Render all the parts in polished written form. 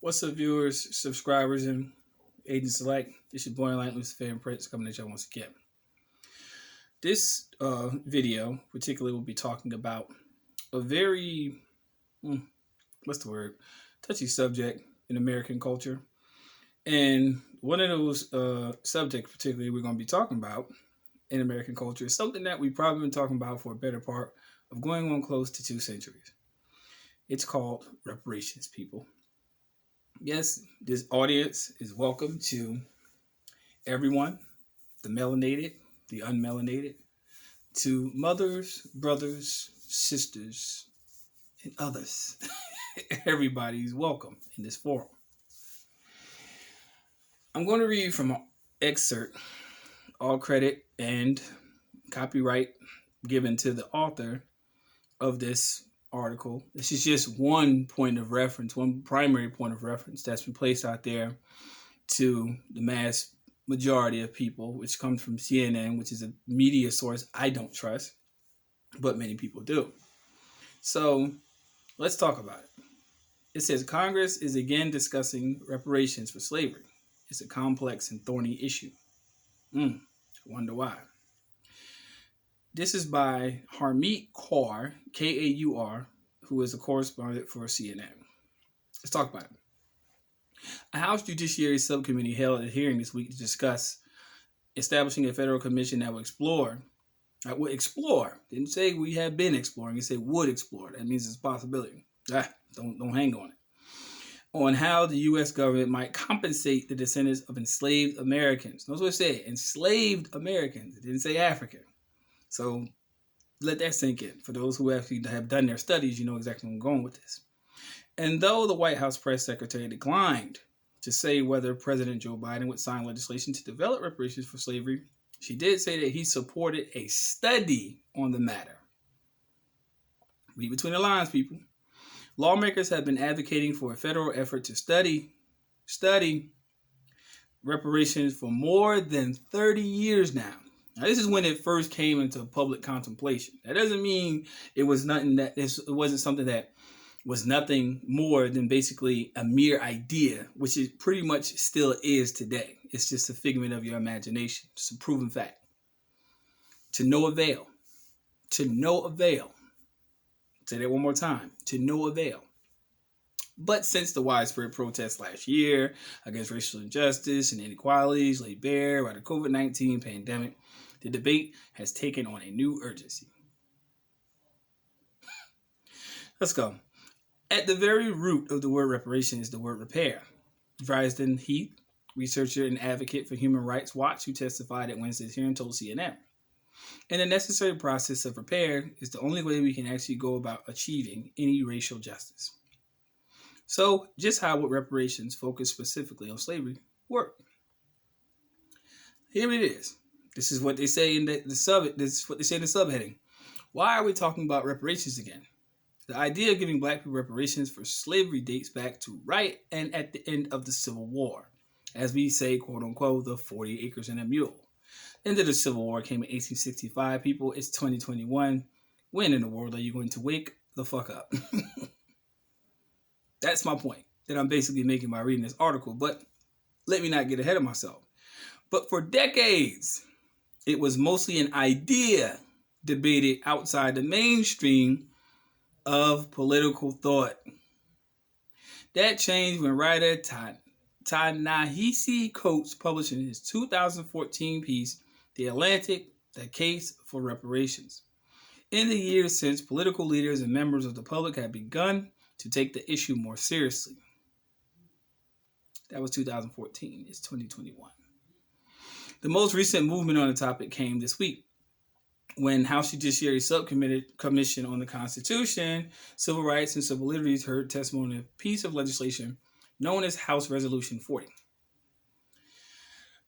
What's up, viewers, subscribers, and agents alike? This is your boy Enlightened Luciferian Prince coming at y'all once again. This video, particularly, will be talking about a very, touchy subject in American culture. And one of those subjects, particularly, we're going to be talking about in American culture is something that we've probably been talking about for a better part of going on close to 2 centuries. It's called reparations, people. Yes, this audience is welcome to everyone, the melanated, the unmelanated, to mothers, brothers, sisters, and others. Everybody's welcome in this forum. I'm going to read from an excerpt, all credit and copyright given to the author of this article. This is just one point of reference, one primary point of reference that's been placed out there to the mass majority of people, which comes from CNN, which is a media source I don't trust, but many people do. So let's talk about it. It says Congress is again discussing reparations for slavery. It's a complex and thorny issue. I wonder why. This is by Harmeet Kaur, Kaur, who is a correspondent for CNN. Let's talk about it. A House Judiciary Subcommittee held a hearing this week to discuss establishing a federal commission that would explore. Didn't say we have been exploring. It said would explore. That means it's a possibility. Don't hang on it. On how the U.S. government might compensate the descendants of enslaved Americans. Notice what it said, enslaved Americans. It didn't say African. So let that sink in. For those who actually have done their studies, you know exactly where I'm going with this. And though the White House press secretary declined to say whether President Joe Biden would sign legislation to develop reparations for slavery, she did say that he supported a study on the matter. Read between the lines, people. Lawmakers have been advocating for a federal effort to study reparations for more than 30 years now. Now, this is when it first came into public contemplation. That doesn't mean it wasn't something that was nothing more than basically a mere idea, which it pretty much still is today. It's just a figment of your imagination. It's a proven fact. To no avail. To no avail. Say that one more time. To no avail. But since the widespread protests last year against racial injustice and inequalities laid bare by the COVID-19 pandemic, the debate has taken on a new urgency. Let's go. At the very root of the word reparation is the word repair. Dresden Heath, researcher and advocate for Human Rights Watch, who testified at Wednesday's hearing, told CNN. And the necessary process of repair is the only way we can actually go about achieving any racial justice. So, just how would reparations focus specifically on slavery work? Here it is. This is what they say in the subheading. Why are we talking about reparations again? The idea of giving black people reparations for slavery dates back to right and at the end of the Civil War. As we say, quote unquote, the 40 acres and a mule. End of the Civil War came in 1865, people. It's 2021. When in the world are you going to wake the fuck up? That's my point that I'm basically making by reading this article. But let me not get ahead of myself. But for decades, it was mostly an idea debated outside the mainstream of political thought. That changed when writer Ta-Nehisi Coates published in his 2014 piece, The Atlantic, The Case for Reparations. In the years since, political leaders and members of the public have begun to take the issue more seriously. That was 2014. It's 2021. The most recent movement on the topic came this week when House Judiciary Subcommission on the Constitution, Civil Rights, and Civil Liberties heard testimony on a piece of legislation known as House Resolution 40.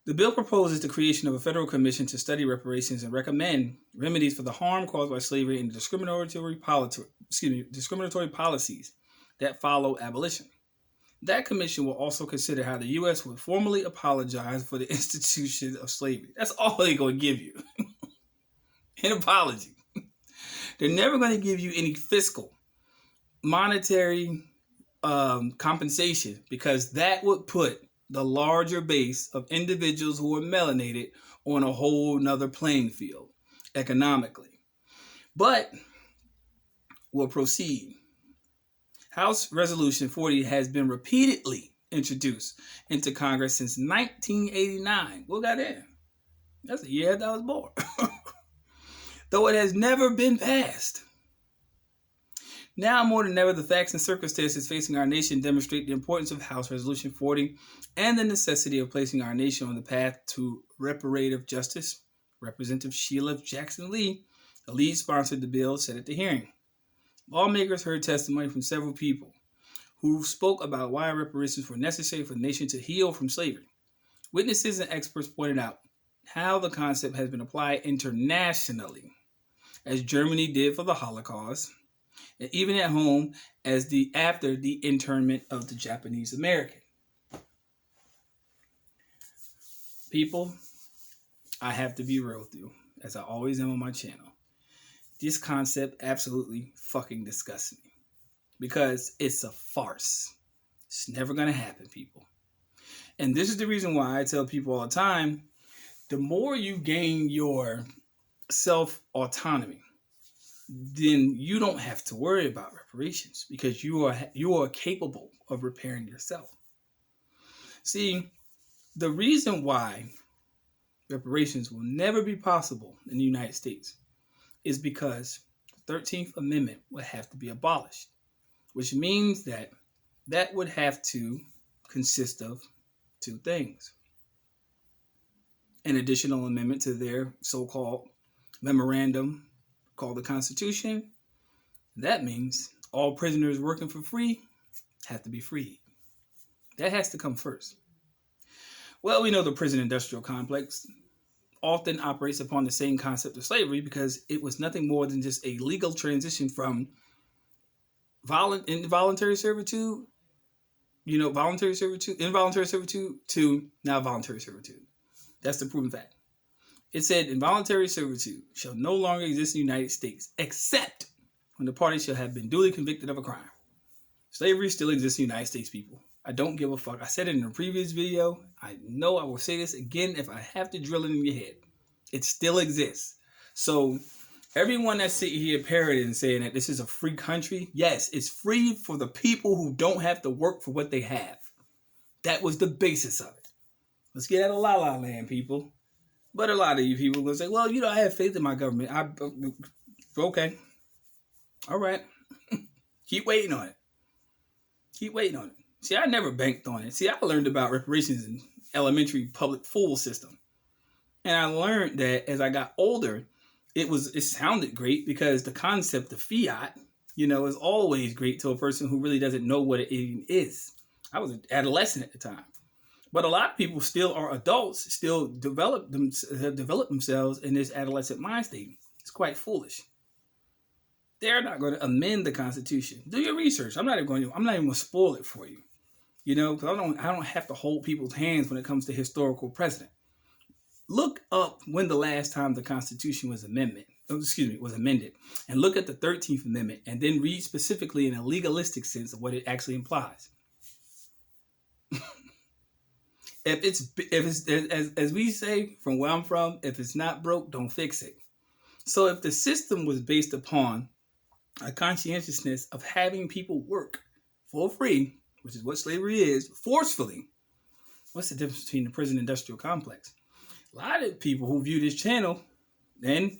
The bill proposes the creation of a federal commission to study reparations and recommend remedies for the harm caused by slavery and discriminatory policies that follow abolition. That commission will also consider how the U.S. would formally apologize for the institution of slavery. That's all they're going to give you. An apology. They're never going to give you any fiscal, monetary, compensation, because that would put the larger base of individuals who are melanated on a whole nother playing field economically. But we'll proceed. House Resolution 40 has been repeatedly introduced into Congress since 1989. What got in? That's the year that I was born. Though it has never been passed. Now more than ever, the facts and circumstances facing our nation demonstrate the importance of House Resolution 40 and the necessity of placing our nation on the path to reparative justice. Representative Sheila Jackson Lee, the lead sponsor of the bill, said at the hearing. Lawmakers heard testimony from several people who spoke about why reparations were necessary for the nation to heal from slavery. Witnesses and experts pointed out how the concept has been applied internationally, as Germany did for the Holocaust, and even at home after the internment of the Japanese American. People, I have to be real with you, as I always am on my channel. This concept absolutely fucking disgusts me, because it's a farce. It's never going to happen, people. And this is the reason why I tell people all the time, the more you gain your self-autonomy, then you don't have to worry about reparations, because you are capable of repairing yourself. See, the reason why reparations will never be possible in the United States is because the 13th Amendment would have to be abolished, which means that would have to consist of two things. An additional amendment to their so-called memorandum called the Constitution. That means all prisoners working for free have to be freed. That has to come first. Well, we know the prison industrial complex often operates upon the same concept of slavery, because it was nothing more than just a legal transition from involuntary servitude to now voluntary servitude. That's the proven fact. It said involuntary servitude shall no longer exist in the United States except when the party shall have been duly convicted of a crime. Slavery still exists in the United States, people. I don't give a fuck. I said it in a previous video. I know I will say this again if I have to drill it in your head. It still exists. So everyone that's sitting here parroting and saying that this is a free country, yes, it's free for the people who don't have to work for what they have. That was the basis of it. Let's get out of la la land, people. But a lot of you people will say, well, I have faith in my government. Okay. All right. Keep waiting on it. Keep waiting on it. See, I never banked on it. See, I learned about reparations in elementary public school system. And I learned that as I got older, it sounded great, because the concept of fiat, is always great to a person who really doesn't know what it even is. I was an adolescent at the time. But a lot of people still are adults, still develop themselves in this adolescent mind state. It's quite foolish. They're not going to amend the Constitution. Do your research. I'm not even going to spoil it for you. Because I don't have to hold people's hands when it comes to historical precedent. Look up when the last time the Constitution was amended, and look at the 13th Amendment, and then read specifically in a legalistic sense of what it actually implies. If it's as we say from where I'm from, if it's not broke, don't fix it. So if the system was based upon a conscientiousness of having people work for free, which is what slavery is, forcefully, what's the difference between the prison industrial complex? A lot of people who view this channel, and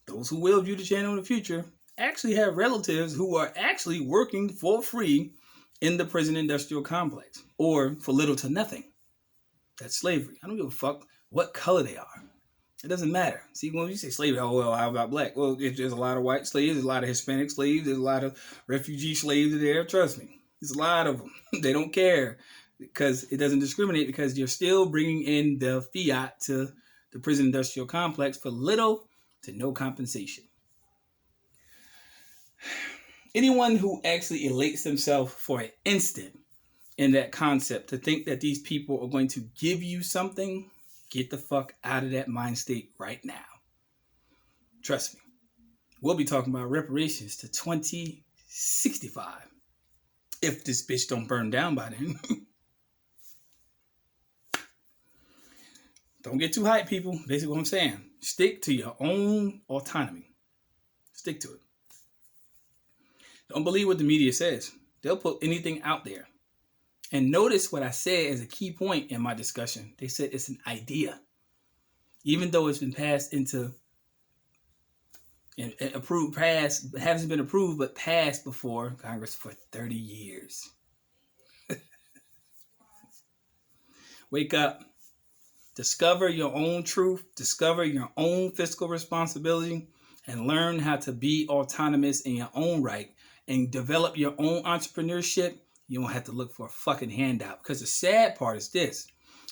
those who will view the channel in the future, actually have relatives who are actually working for free in the prison industrial complex, or for little to nothing. That's slavery. I don't give a fuck what color they are. It doesn't matter. See, when you say slavery, oh, well, how about black? Well, there's a lot of white slaves, there's a lot of Hispanic slaves, there's a lot of refugee slaves there. Trust me. There's a lot of them. They don't care, because it doesn't discriminate, because you're still bringing in the fiat to the prison industrial complex for little to no compensation. Anyone who actually elates themselves for an instant in that concept to think that these people are going to give you something, get the fuck out of that mind state right now. Trust me. We'll be talking about reparations to 2065. If this bitch don't burn down by then. Don't get too hyped, people. Basically what I'm saying. Stick to your own autonomy. Stick to it. Don't believe what the media says. They'll put anything out there. And notice what I said as a key point in my discussion. They said it's an idea. Even though it's been passed into and approved, passed, hasn't been approved, but passed before Congress for 30 years. Wake up. Discover your own truth. Discover your own fiscal responsibility. And learn how to be autonomous in your own right. And develop your own entrepreneurship. You don't have to look for a fucking handout. Because the sad part is this.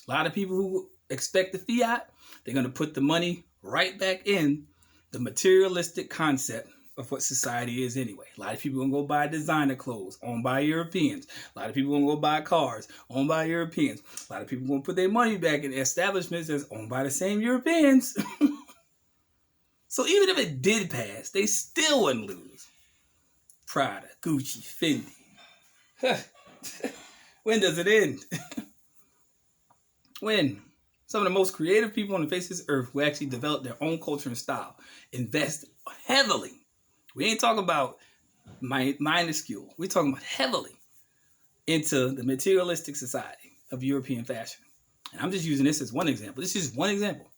A lot of people who expect the fiat, they're going to put the money right back in the materialistic concept of what society is anyway. A lot of people are going to go buy designer clothes owned by Europeans. A lot of people are going to go buy cars owned by Europeans. A lot of people are going to put their money back in establishments that's owned by the same Europeans. So even if it did pass, they still wouldn't lose. Prada, Gucci, Fendi. When does it end? When? Some of the most creative people on the face of this earth who actually develop their own culture and style invest heavily. We ain't talking about minuscule. We're talking about heavily into the materialistic society of European fashion. And I'm just using this as one example. This is one example.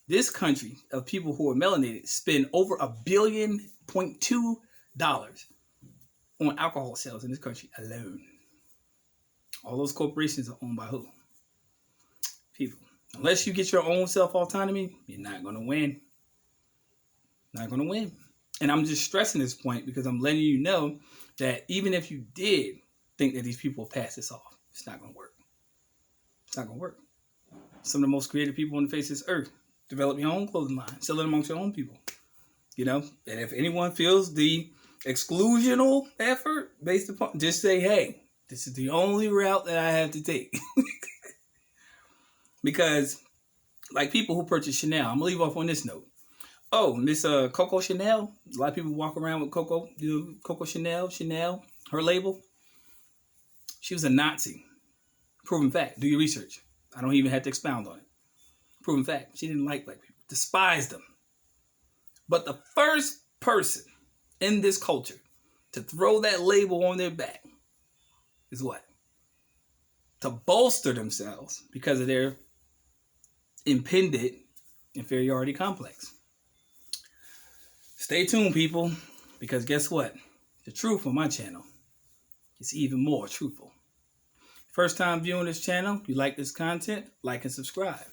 This country of people who are melanated spend over $1.2 billion on alcohol sales in this country alone. All those corporations are owned by who? People. Unless you get your own self-autonomy, you're not going to win. Not going to win. And I'm just stressing this point because I'm letting you know that even if you did think that these people will pass this off, it's not going to work. It's not going to work. Some of the most creative people on the face of this earth. Develop your own clothing line. Sell it amongst your own people. You know? And if anyone feels the exclusional effort based upon, just say, hey, this is the only route that I have to take. Because, like people who purchase Chanel, I'm going to leave off on this note. Oh, Miss Coco Chanel. A lot of people walk around with Coco, Coco Chanel, her label. She was a Nazi. Proven fact. Do your research. I don't even have to expound on it. Proven fact. She didn't like black people. Despised them. But the first person in this culture to throw that label on their back is what? To bolster themselves because of their impended inferiority complex. Stay tuned, people, because guess what? The truth on my channel is even more truthful. First time viewing this channel, you like this content, like and subscribe.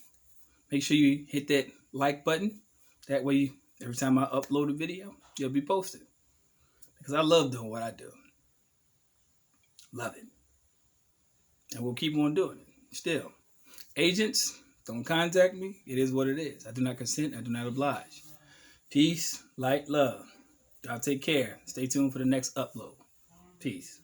Make sure you hit that like button. That way, every time I upload a video, you'll be posted. Because I love doing what I do. Love it. And we'll keep on doing it. Still. Agents, don't contact me. It is what it is. I do not consent. I do not oblige. Peace, light, love. Y'all take care. Stay tuned for the next upload. Peace.